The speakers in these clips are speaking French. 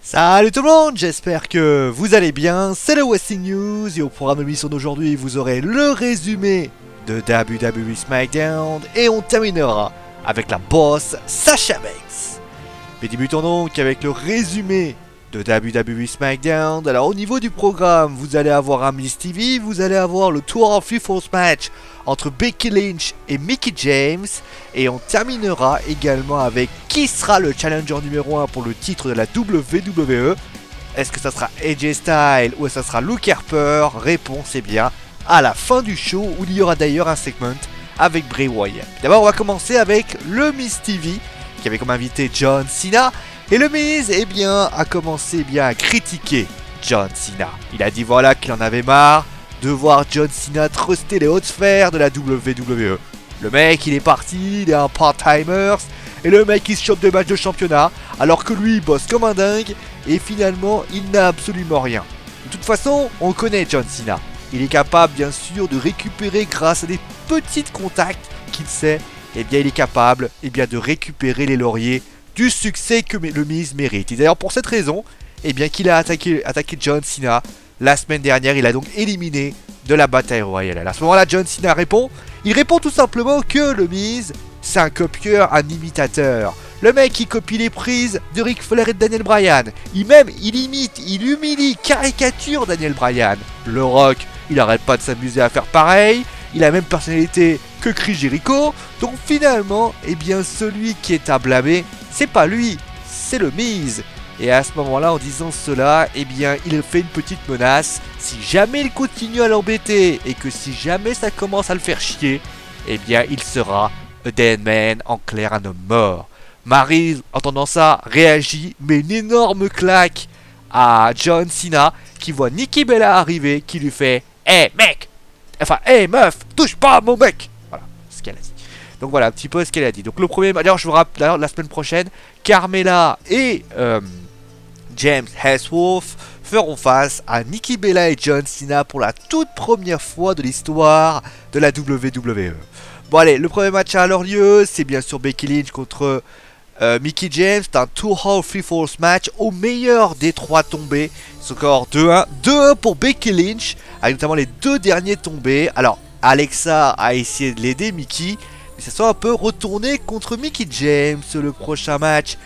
Salut tout le monde, j'espère que vous allez bien, c'est le Wrestling News et au programme de l'émission d'aujourd'hui vous aurez le résumé de WWE SmackDown et on terminera avec la boss Sasha Banks. Mais débutons donc avec le résumé de WWE SmackDown. Alors au niveau du programme, vous allez avoir un Miz TV, vous allez avoir le Tour of Force match entre Becky Lynch et Mickie James. Et on terminera également avec qui sera le challenger numéro 1 pour le titre de la WWE. Est-ce que ça sera AJ Styles ou est-ce que ça sera Luke Harper? Réponse est bien à la fin du show où il y aura d'ailleurs un segment avec Bray Wyatt. D'abord on va commencer avec le Miz TV qui avait comme invité John Cena. Et le Miz a commencé à critiquer John Cena. Il a dit voilà qu'il en avait marre de voir John Cena truster les hautes sphères de la WWE. Le mec il est parti, il est un part-timers, et le mec il se chope des matchs de championnat, alors que lui il bosse comme un dingue, et finalement il n'a absolument rien. De toute façon, on connaît John Cena. Il est capable bien sûr de récupérer grâce à des petits contacts qu'il sait, il est capable de récupérer les lauriers du succès que le Miz mérite. Et d'ailleurs pour cette raison, qu'il a attaqué John Cena la semaine dernière, il a donc éliminé de la bataille royale. À ce moment-là, John Cena répond. Il répond tout simplement que le Miz, c'est un copieur, un imitateur. Le mec, il copie les prises de Ric Flair et de Daniel Bryan. Il imite, il humilie, caricature Daniel Bryan. Le Rock, il arrête pas de s'amuser à faire pareil. Il a la même personnalité que Chris Jericho. Donc finalement, celui qui est à blâmer, c'est pas lui, c'est le Miz. Et à ce moment-là, en disant cela, il fait une petite menace. Si jamais il continue à l'embêter et que si jamais ça commence à le faire chier, il sera a dead man, en clair un homme mort. Maryse, entendant ça, réagit, met une énorme claque à John Cena qui voit Nikki Bella arriver, qui lui fait hey mec, enfin hey meuf, touche pas à mon mec. Voilà ce qu'elle a dit. Donc voilà un petit peu ce qu'elle a dit. Donc le premier, d'ailleurs je vous rappelle, la semaine prochaine, Carmella et James Ellsworth feront face à Nikki Bella et John Cena pour la toute première fois de l'histoire de la WWE. Bon allez, le premier match à leur lieu, c'est bien sûr Becky Lynch contre Mickie James. C'est un Tour of Force match au meilleur des trois tombés. Score 2-1. 2-1 pour Becky Lynch, avec notamment les deux derniers tombés. Alors Alexa a essayé de l'aider, Mickie, mais ça soit un peu retourné contre Mickie James. Le prochain match,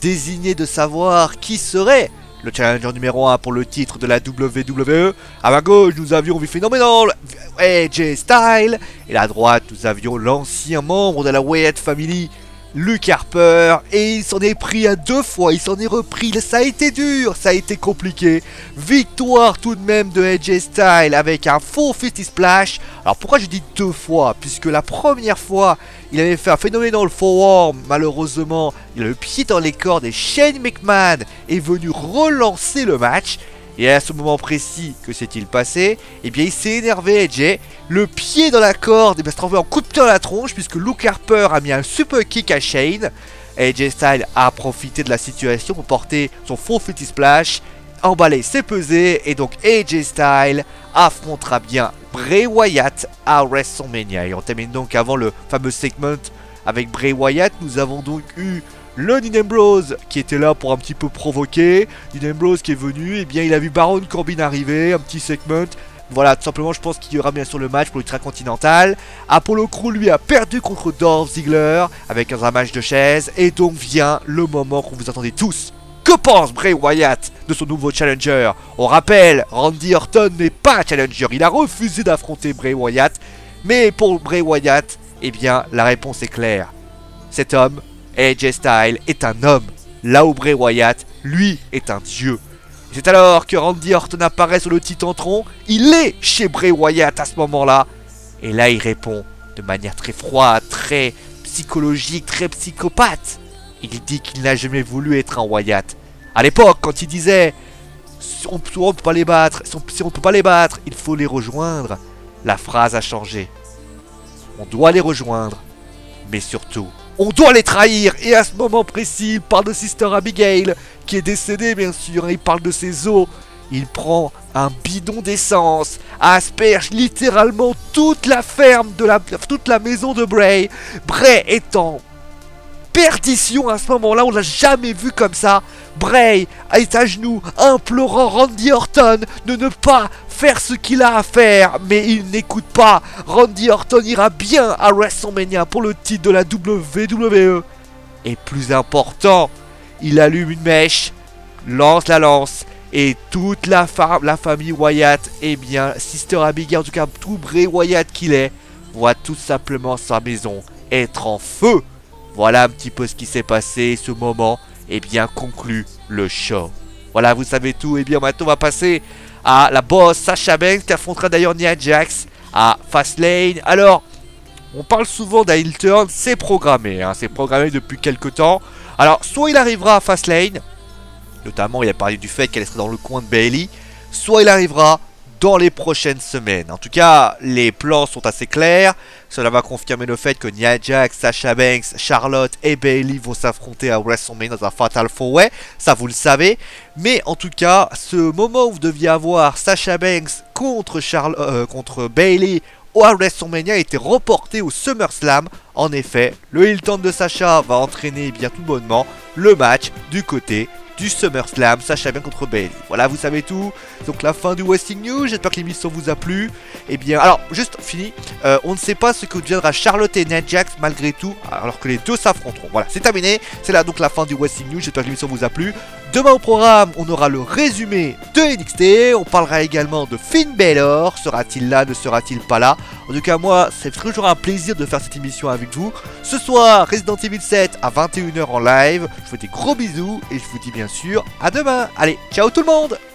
désigné de savoir qui serait le challenger numéro 1 pour le titre de la WWE. À ma gauche, nous avions vu phénoménal AJ Styles. Et à droite, nous avions l'ancien membre de la Wyatt Family, Luke Harper. Et il s'en est pris à deux fois, il s'en est repris. Ça a été dur, ça a été compliqué. Victoire tout de même de AJ Styles avec un 450 splash. Alors pourquoi je dis deux fois? Puisque la première fois, il avait fait un phénoménal forearm. Malheureusement, il a le pied dans les cordes et Shane McMahon est venu relancer le match. Et à ce moment précis, que s'est-il passé? Il s'est énervé AJ, le pied dans la corde, s'est trouvé en coup de pied dans la tronche puisque Luke Harper a mis un super kick à Shane. AJ Styles a profité de la situation pour porter son 450 splash, emballer ses pesées, et donc AJ Styles affrontera bien Bray Wyatt à WrestleMania. Et on termine donc avant le fameux segment avec Bray Wyatt. Nous avons donc eu le Dean Ambrose qui était là pour un petit peu provoquer. Dean Ambrose qui est venu, il a vu Baron Corbin arriver, un petit segment. Voilà, tout simplement, je pense qu'il y aura bien sûr le match pour l'Ultracontinental. Apollo Crews, lui, a perdu contre Dolph Ziggler avec un match de chaise. Et donc vient le moment qu'on vous attendez tous. Que pense Bray Wyatt de son nouveau challenger? On rappelle, Randy Orton n'est pas un challenger. Il a refusé d'affronter Bray Wyatt. Mais pour Bray Wyatt, la réponse est claire. Cet homme, AJ Styles, est un homme. Là où Bray Wyatt, lui, est un dieu. C'est alors que Randy Orton apparaît sur le Titantron. Il est chez Bray Wyatt à ce moment-là. Et là, il répond de manière très froide, très psychologique, très psychopathe. Il dit qu'il n'a jamais voulu être un Wyatt. À l'époque, quand il disait si on peut pas les battre, si on peut pas les battre, il faut les rejoindre. La phrase a changé. On doit les rejoindre, mais surtout, on doit les trahir. Et à ce moment précis, il parle de Sister Abigail, qui est décédée bien sûr. Il parle de ses os. Il prend un bidon d'essence, asperge littéralement toute la ferme, toute la maison de Bray. Bray étant perdition à ce moment-là, on l'a jamais vu comme ça. Bray est à genoux, implorant Randy Orton de ne pas faire ce qu'il a à faire, mais il n'écoute pas. Randy Orton ira bien à WrestleMania pour le titre de la WWE. Et plus important, il allume une mèche, lance la lance, et toute la famille Wyatt, eh bien, Sister Abigail, en tout cas tout Bray Wyatt qu'il est, voit tout simplement sa maison être en feu. Voilà un petit peu ce qui s'est passé, ce moment, eh bien, conclut le show. Voilà, vous savez tout. Eh bien, maintenant, on va passer à la boss Sasha Banks, qui affrontera d'ailleurs Nia Jax à Fastlane. Alors, on parle souvent d'un heel turn, c'est programmé, hein, c'est programmé depuis quelques temps. Alors, soit il arrivera à Fastlane, notamment, il a parlé du fait qu'elle serait dans le coin de Bayley, soit il arrivera dans les prochaines semaines. En tout cas, les plans sont assez clairs. Cela va confirmer le fait que Nia Jax, Sasha Banks, Charlotte et Bayley vont s'affronter à WrestleMania dans un Fatal 4-Way. Ça, vous le savez. Mais en tout cas, ce moment où vous deviez avoir Sasha Banks contre Bayley à WrestleMania a été reporté au SummerSlam. En effet, le heel turn de Sasha va entraîner bien tout bonnement le match du côté du SummerSlam, Sasha Banks contre Bayley. Voilà, vous savez tout. Donc la fin du Wrestling News, j'espère que l'émission vous a plu. Et bien, alors, juste fini, on ne sait pas ce que deviendra Charlotte et Nia Jax malgré tout, alors que les deux s'affronteront. Voilà, c'est terminé. C'est là donc la fin du Wrestling News, j'espère que l'émission vous a plu. Demain au programme, on aura le résumé de NXT. On parlera également de Finn Balor. Sera-t-il là, ne sera-t-il pas là? En tout cas, moi, c'est toujours un plaisir de faire cette émission avec vous. Ce soir, Resident Evil 7 à 21 h en live. Je vous fais des gros bisous et je vous dis bien sûr à demain. Allez, ciao tout le monde!